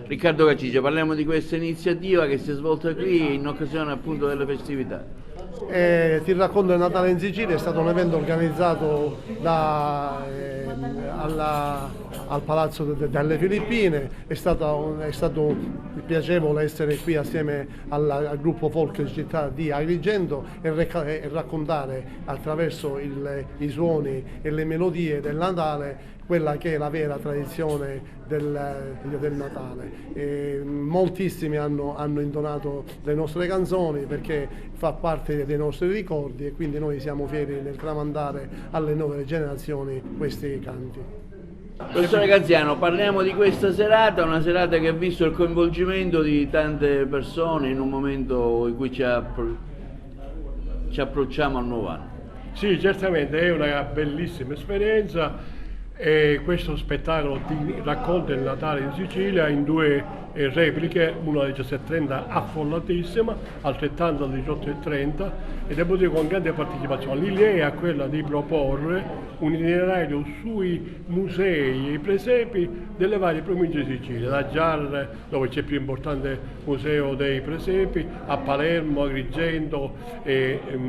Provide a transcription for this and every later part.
Riccardo Caccigia, parliamo di questa iniziativa che si è svolta qui in occasione appunto delle festività. Ti racconto il Natale in Sicilia, è stato un evento organizzato al Palazzo delle Filippine, è stato piacevole essere qui assieme al gruppo folk città di Agrigento e raccontare attraverso i suoni e le melodie del Natale quella che è la vera tradizione del Natale. Moltissimi hanno intonato le nostre canzoni perché fa parte dei nostri ricordi e quindi noi siamo fieri nel tramandare alle nuove generazioni questi canti. Professore Canziano, parliamo di questa serata, una serata che ha visto il coinvolgimento di tante persone in un momento in cui ci approcciamo al nuovo anno. Sì, certamente è una bellissima esperienza. E questo spettacolo ti racconta il Natale in Sicilia in due repliche, una alle 17:30 affollatissima, altrettanto alle 18:30, e devo dire con grande partecipazione. L'idea è quella di proporre un itinerario sui musei e i presepi delle varie province di Sicilia, da Giarre, dove c'è il più importante museo dei presepi, a Palermo, Agrigento,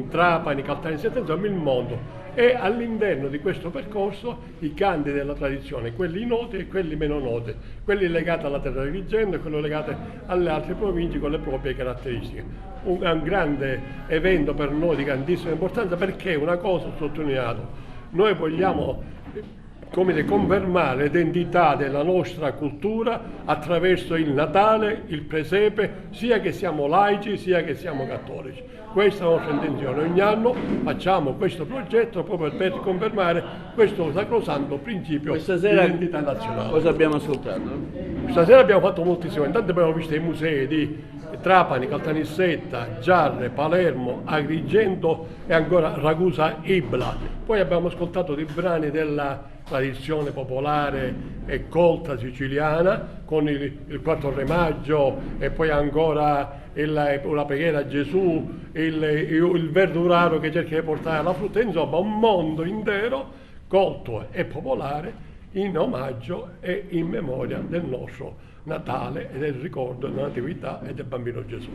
Trapani, Caltanissetta, insomma il mondo. E all'interno di questo percorso i canti della tradizione, quelli noti e quelli meno noti, quelli legati alla terra di Agrigento e quelli legati alle altre province con le proprie caratteristiche. Un grande evento per noi di grandissima importanza, perché una cosa ho sottolineato: noi vogliamo confermare l'identità della nostra cultura attraverso il Natale, il presepe, sia che siamo laici sia che siamo cattolici. Questa è la nostra intenzione. Ogni anno facciamo questo progetto proprio per confermare questo sacrosanto principio di identità nazionale. Cosa abbiamo ascoltato? Stasera abbiamo fatto moltissimo, intanto abbiamo visto i musei di Trapani, Caltanissetta, Giarre, Palermo, Agrigento e ancora Ragusa Ibla. Poi abbiamo ascoltato dei brani della tradizione popolare e colta siciliana con il Quarto Re Maggio e poi ancora la preghiera a Gesù, il verduraro che cerca di portare la frutta, insomma un mondo intero colto e popolare in omaggio e in memoria del nostro Natale e del ricordo della Natività e del Bambino Gesù.